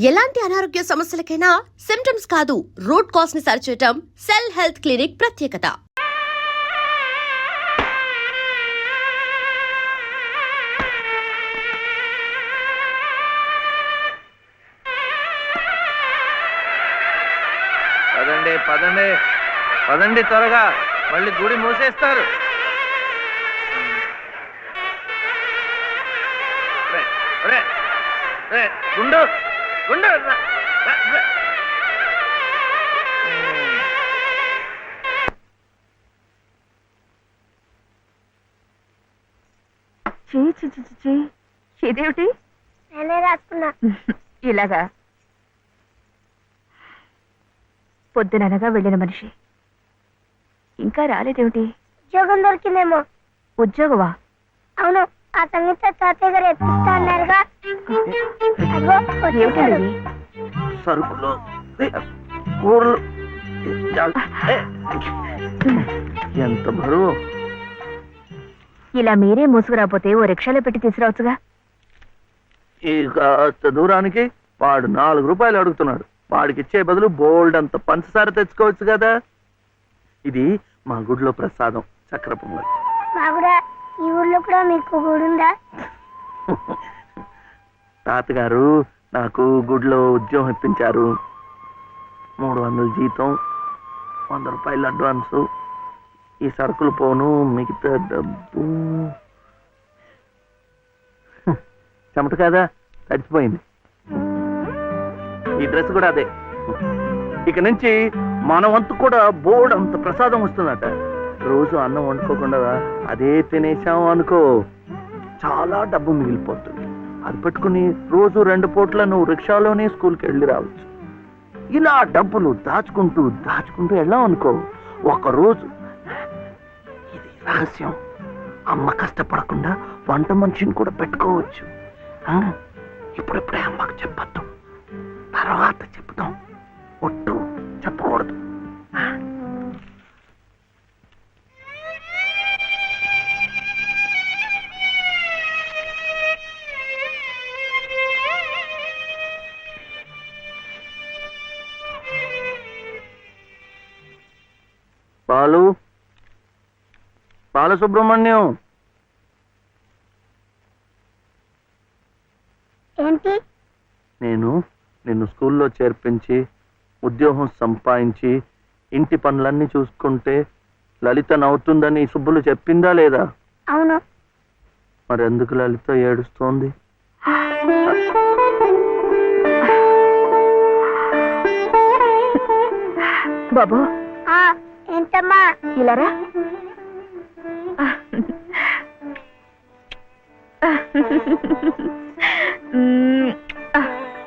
ఎలాంటి అనారోగ్య సమస్యలకైనా సిమ్టమ్స్ కాదు, రూట్ కాజ్ ని సరిచేయటం సెల్ హెల్త్ క్లినిక్ ప్రత్యేకత. పదండి పదండి పదండి, త్వరగా మళ్ళీ గుడి మూసేస్తారు. గుండు గుండు ఇదేమిటి? నేనే రాసుకున్నా. ఇలాగా పొద్దుననగా వెళ్ళిన మనిషి ఇంకా రాలేదేమిటి? ఉద్యోగం దొరికిందేమో. ఉద్యోగమా? అవును, ఆ సంగీత తాతయ్య గారు ఎత్తిస్తా అన్నారుగా. అగో వచ్చేసాడు. ఏమిటండి? సరుకులు కూరలు ఎంత బరువు. ఇలా మీరే మోసుకురాపోతే ఓ రిక్షాలో పెట్టి తీసుకురావచ్చుగా. ఈ కాస్త దూరానికి వాడు 4 రూపాయలు అడుగుతున్నాడు. వాడికి ఇచ్చే బదులు బోల్డ్ అంత పంచదార తెచ్చుకోవచ్చు కదా. ఇది మా గుడిలో ప్రసాదం, చక్కెర పొంగల్. మా కూడా ఈ ఊర్లో కూడా మీకు గుడి ఉందా? తాతగారు నాకు గుడిలో ఉద్యోగం ఇప్పించారు. 300 జీతం, 100 రూపాయలు అడ్వాన్సు. ఈ సరుకులు పోను, మిగతా డబ్బు చెమట కదా తడిచిపోయింది. ఈ డ్రెస్ కూడా అదే. ఇక నుంచి మన వంతు కూడా బోర్డు అంత ప్రసాదం వస్తుందట. రోజు అన్నం వండుకోకుండా అదే తినేసాం అనుకో, చాలా డబ్బు మిగిలిపోతుంది. అది పెట్టుకుని రోజు 2 పూట్ల నువ్వు రిక్షాలోనే స్కూల్కి వెళ్ళి రావచ్చు. ఇలా డబ్బులు దాచుకుంటూ దాచుకుంటూ వెళ్ళాం అనుకో, ఒకరోజు ఇది రహస్యం, అమ్మ కష్టపడకుండా వంట మనిషిని కూడా పెట్టుకోవచ్చు. ఇప్పుడిప్పుడే అమ్మకు చెప్పద్దు, తర్వాత చెప్తాం. ఒట్టు చెప్పకూడదు. బాలసుబ్రహ్మణ్యం, ఏంటి? నేను నిన్ను స్కూల్లో చేర్పించి ఉద్యోగం సంపాదించి ఇంటి పనులన్నీ చూసుకుంటే లలిత నవ్వుతుందని సుబ్బులు చెప్పిందా లేదా? అవును. మరి ఎందుకు లలిత ఏడుస్తోంది? బాబు. ఏంటమ్మా? ఇలారా.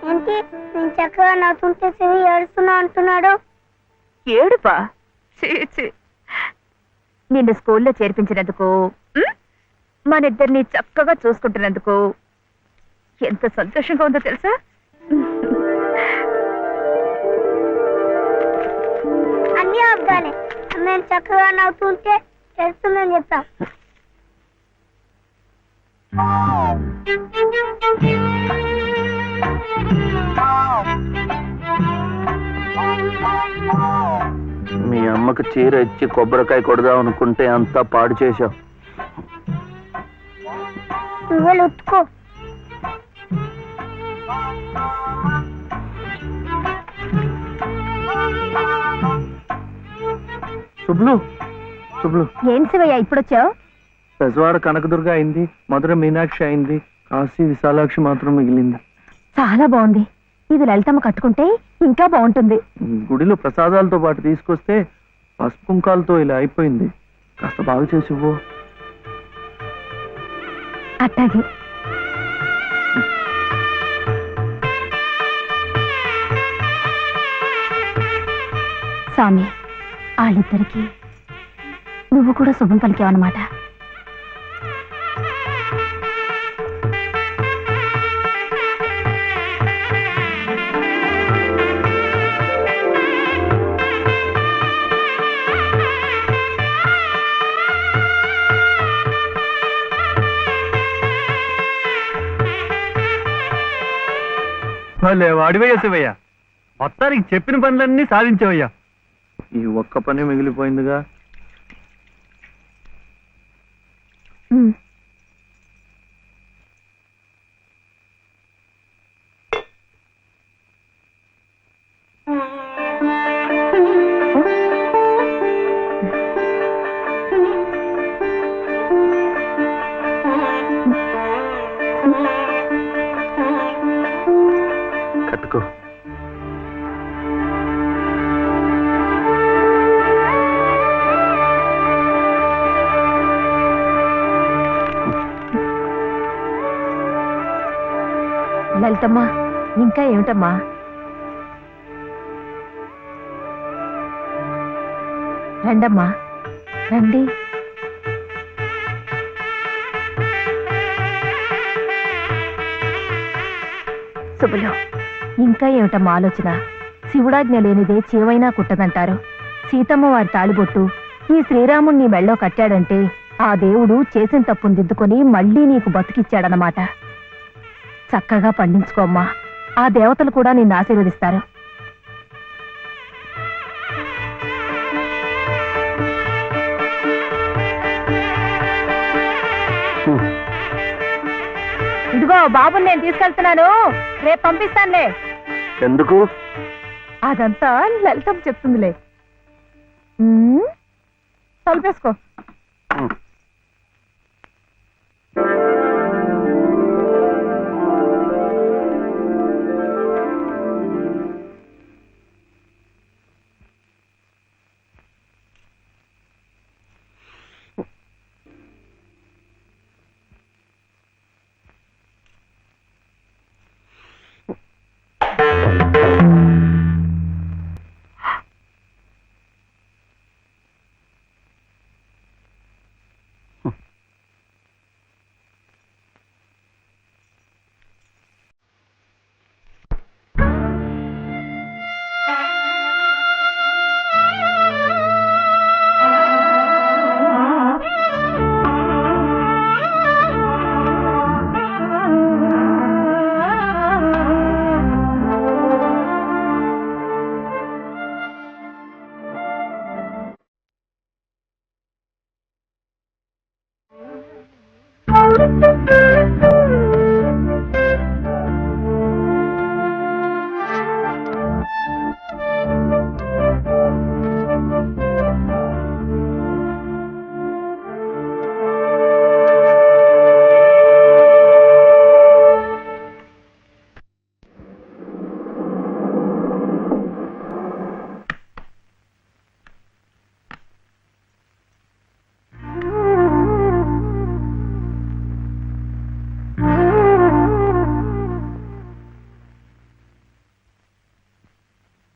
ఏంటి నేను చక్కగా నవ్వుతుంటే శివి ఏడుస్తున్నా అంటున్నాడు? ఏడుపా? నిన్ను స్కూల్లో చేర్పించినందుకు, మన ఇద్దరిని చక్కగా చూసుకుంటున్నందుకు ఎంత సంతోషంగా ఉందో తెలుసా? అన్నీ అబ్బాలే. నేను చక్కగా నవ్వుతుంటే ఏడుస్తుందని చెప్తా. మీ అమ్మకు చీర ఇచ్చి కొబ్బరికాయ కొడదాం అనుకుంటే అంతా పాడు చేశావు. నువ్వు ఉత్తుకో. శుభ్లు శుభ్లు. ఏం శివయ్య ఇప్పుడొచ్చావు? పెజవాడ కనకదుర్గ అయింది, మధుర మీనాక్షి అయింది, కాశీ విశాలాక్షి మాత్రం మిగిలింది. చాలా బాగుంది. ఇది లలితమ్మ కట్టుకుంటే ఇంకా బాగుంటుంది. గుడిలో ప్రసాదాలతో పాటు తీసుకొస్తే పసుపు కుంకాలతో ఇలా అయిపోయింది. కాస్త బాగు చేసి ఇవ్వు. అట్టాగే. స్వామి, వాళ్ళిద్దరికి నువ్వు కూడా శుభం పలికావన్నమాట. భలే వాడివయ్యా శివయ్య, మొత్తానికి చెప్పిన పనులన్నీ సాధించావయ్యా. ఈ ఒక్క పని మిగిలిపోయిందిగా. కట్టుకో. లలితమ్మా, ఇంకా ఏమిటమ్మా? రండమ్మా, రండి. శుభలో, ఇంకా ఏమిటమ్మా ఆలోచన? శివుడాజ్ఞ లేనిదే చేవైనా కుట్టదంటారు. సీతమ్మ వారి తాళిబొట్టు ఈ శ్రీరాముణ్ణి మెళ్ళో కట్టాడంటే ఆ దేవుడు చేసిన తప్పును దిద్దుకొని మళ్ళీ నీకు బతికిచ్చాడనమాట. చక్కగా పండించుకోమ్మా, ఆ దేవతలు కూడా నిన్ను ఆశీర్వదిస్తారు. ఇదిగో బాబుని నేను తీసుకెళ్తున్నాను, రేపు పంపిస్తానులే. ఎందుకు? అదంతా లలితం చెప్తుందిలే. తలుపేసుకో.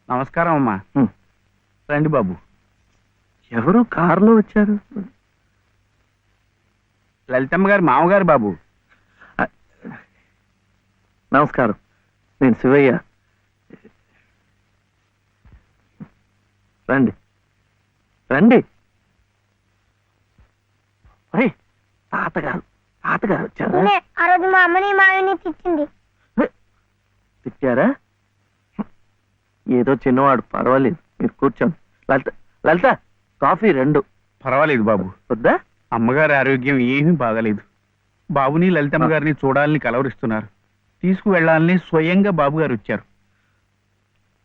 నమస్కారం అమ్మా. రండి బాబు. ఎవరు కారులో వచ్చారు? లలితమ్మ గారు మామగారు బాబు. నమస్కారం, నేను శివయ్య. రండి రండి. తాతగారు తాతగారు వచ్చారా? ఆ రోజు మా అమ్మని మావిని తిట్టింది. తిట్టారా? ఏదో చిన్నవాడు, పర్వాలేదు, మీరు కూర్చోండి. లలిత లలిత కాఫీ 2. పర్వాలేదు బాబు. వద్దా? అమ్మగారి ఆరోగ్యం ఏమీ బాగలేదు. బాబుని లలితమ్మ గారిని చూడాలని కలవరిస్తున్నారు. తీసుకువెళ్లాలని స్వయంగా బాబు గారు వచ్చారు.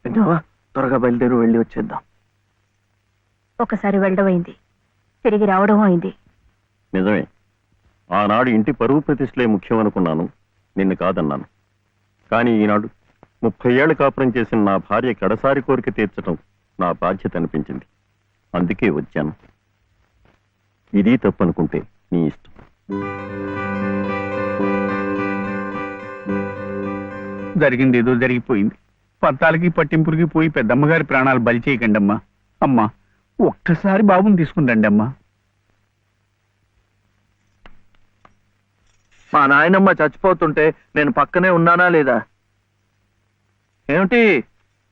విన్నావా? త్వరగా బయలుదేరి వెళ్ళి వచ్చేద్దాం. ఒకసారి వెళ్ళడం అయింది, తిరిగి రావడం అయింది. నిజమే, ఆనాడు ఇంటి పరువు ప్రతిష్టలే ముఖ్యం అనుకున్నాను, నిన్ను కాదన్నాను. కానీ ఈనాడు 30 ఏళ్ల కాపురం చేసిన నా భార్య కడసారి కోరిక తీర్చడం నా బాధ్యత అనిపించింది. అందుకే వచ్చాను. ఇది తప్పనుకుంటే నీ ఇష్టం. జరిగింది ఏదో జరిగిపోయింది. పత్తాలకి పట్టింపులకి పోయి పెద్దమ్మగారి ప్రాణాలు బలి చేయకండి అమ్మా. అమ్మా, ఒక్కసారి బాబుని తీసుకుని రండి అమ్మా. మా నాయనమ్మ చచ్చిపోతుంటే నేను పక్కనే ఉన్నానా లేదా? ఏమిటి,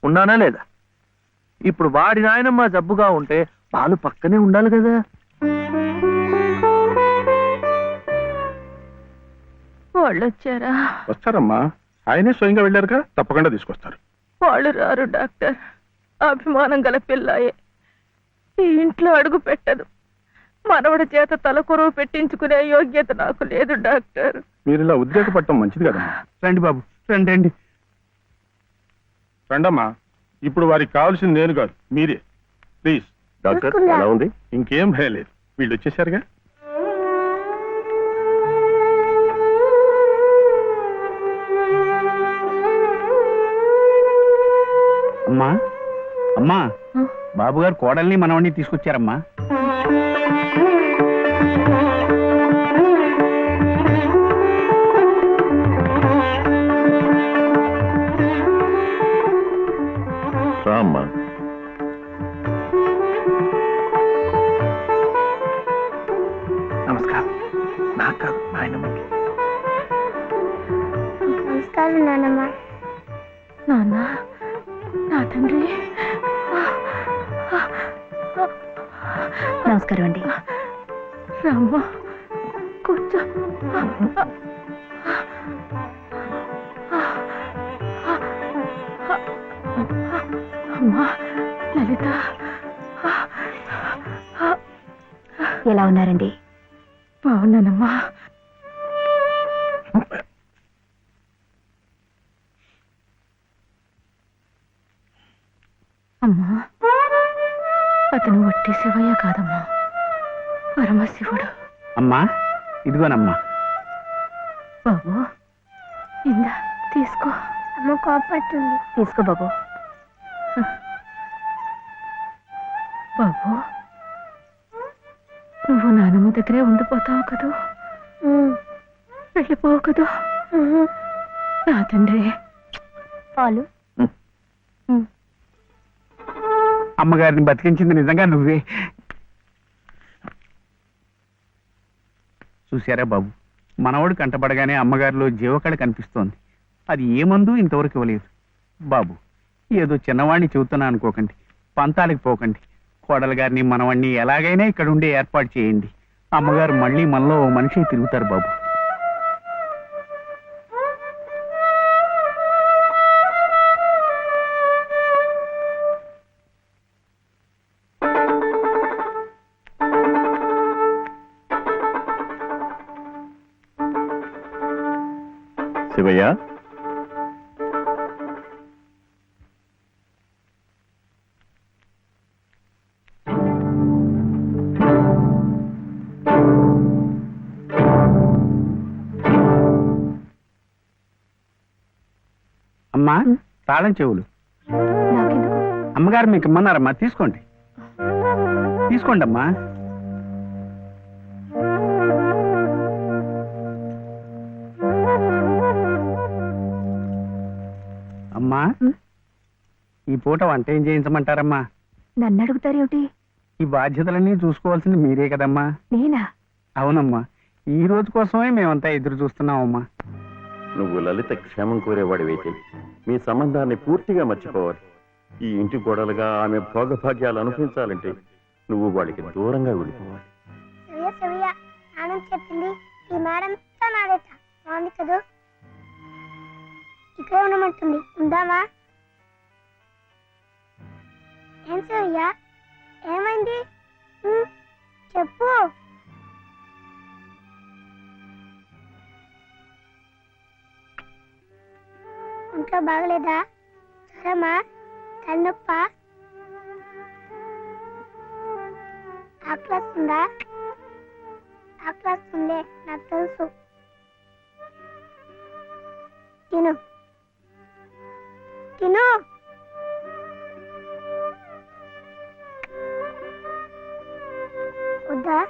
ఉన్నానా లేదా? ఇప్పుడు వాడి నాయనమ్మ జబ్బుగా ఉంటే వాళ్ళు పక్కనే ఉండాలి కదా. వాళ్ళు వచ్చారా? వస్తారమ్మా, ఆయనే స్వయంగా వెళ్ళారుగా, తప్పకుండా తీసుకొస్తారు. వాళ్ళు రారు డాక్టర్. అభిమానం గల పిల్లాయే ఈ ఇంట్లో అడుగు పెట్టదు. మనవడి చేత తలకొరువు పెట్టించుకునే యోగ్యత నాకు లేదు డాక్టర్. మీరు ఇలా ఉద్రేకపడటం మంచిది కదమ్మా. రండి బాబు, రండి రండి. రండమ్మా. ఇప్పుడు వారికి కావాల్సింది నేను కాదు, మీరే. ప్లీజ్. డాక్టర్ ఎలా ఉంది? ఇంకేం భయం లేదు, వీళ్ళు వచ్చేసారుగా. అమ్మా అమ్మా, బాబు గారు కోడల్ని మనవణ్ణి తీసుకొచ్చారమ్మా. రామ్మా. నమస్కారం. నాకు కాదు, మా ఆయనమ్మకి. నమస్కారం నాన్నమ్మ. నాన్న, నా తండ్రి. నమస్కారం అండి. రామ్మ, కూర్చో. అమ్మా లలిత, ఎలా ఉన్నారండి? బాగున్నానమ్మా. అమ్మా, అతను వట్టి శివయ్య కాదమ్మా, పరమశివుడు. అమ్మా ఇదిగోనమ్మా. బాబు, ఇందా తీసుకో. అమ్మ కోపడుతుంది. తీసుకో బాబు. బాబు, నువ్వు నానమ్మ దగ్గరే ఉండిపోతావు కదూ, వెళ్ళిపోవు కదూ. నా తండ్రి. పాలు. అమ్మగారిని బతికించింది నిజంగా నువ్వే. చూశారా బాబు, మనవడు కంటపడగానే అమ్మగారిలో జీవకళ కనిపిస్తోంది. అది ఏ మందు ఇంతవరకు ఇవ్వలేదు. బాబు, ఏదో చిన్నవాణ్ణి చెబుతున్నా అనుకోకండి, పంతాలకు పోకండి. కోడలు గారిని మనవాణ్ణి ఎలాగైనా ఇక్కడ ఉండే ఏర్పాటు చేయండి. అమ్మగారు మళ్ళీ మనలో ఓ మనిషి తిరుగుతారు బాబు. శివయ్య, అమ్మా, తాళం చెవులు. అమ్మగారు మీకు ఇమ్మన్నారమ్మా, తీసుకోండి. తీసుకోండి అమ్మా. అమ్మా, ఈ పూట వంట ఏం చేయించమంటారమ్మా? నన్ను అడుగుతారేమిటి? ఈ బాధ్యతలన్నీ చూసుకోవాల్సింది మీరే కదమ్మా. నేనా? అవునమ్మా, ఈ రోజు కోసమే మేమంతా ఎదురు చూస్తున్నామమ్మా. నువ్వు లలిత క్షేమం కోరేవాడివైతే మీ సంబంధాన్ని పూర్తిగా మర్చిపోవాలి. ఈ ఇంటి గోడలుగా ఆమె భోగభాగ్యాలు అనుభవించాలంటే నువ్వు వాడికి దూరంగా వెళ్ళిపోవాలి. సవ్య సవ్య నాన్న చెప్పింది ఈ మేడం నాడేట బాగుంది కదూ. ఇక్కడే ఉండమంటుంది, ఉందామా? ఏం సవ్య, ఏమైంది? చెప్పు. ఇంట్లో బాగలేదా? జ్వరమా? తలనొప్పా? ఆకలిస్తుందా? ఆకలిస్తుందే, నాకు తెలుసు. తిను తిను. వద్దా?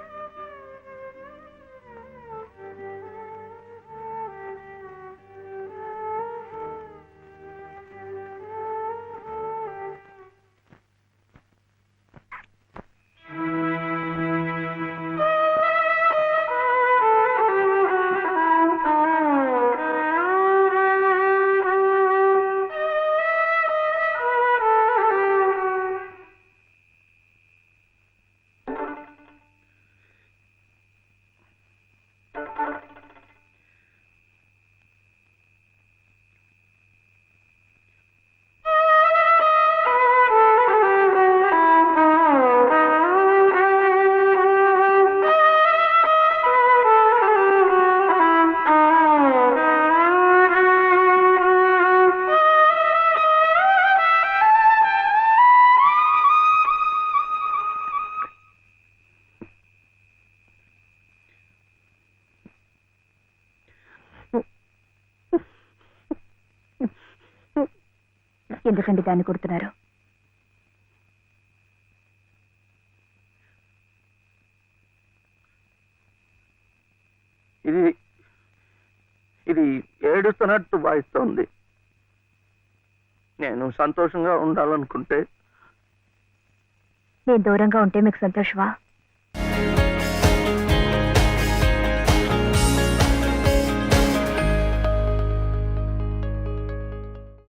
ఎందుకండి దాన్ని కొడుతున్నారు? ఇది ఇది ఏడుస్తున్నట్టు వాయిస్తోంది. నేను సంతోషంగా ఉండాలనుకుంటే నేను దూరంగా ఉంటే మీకు సంతోషమా?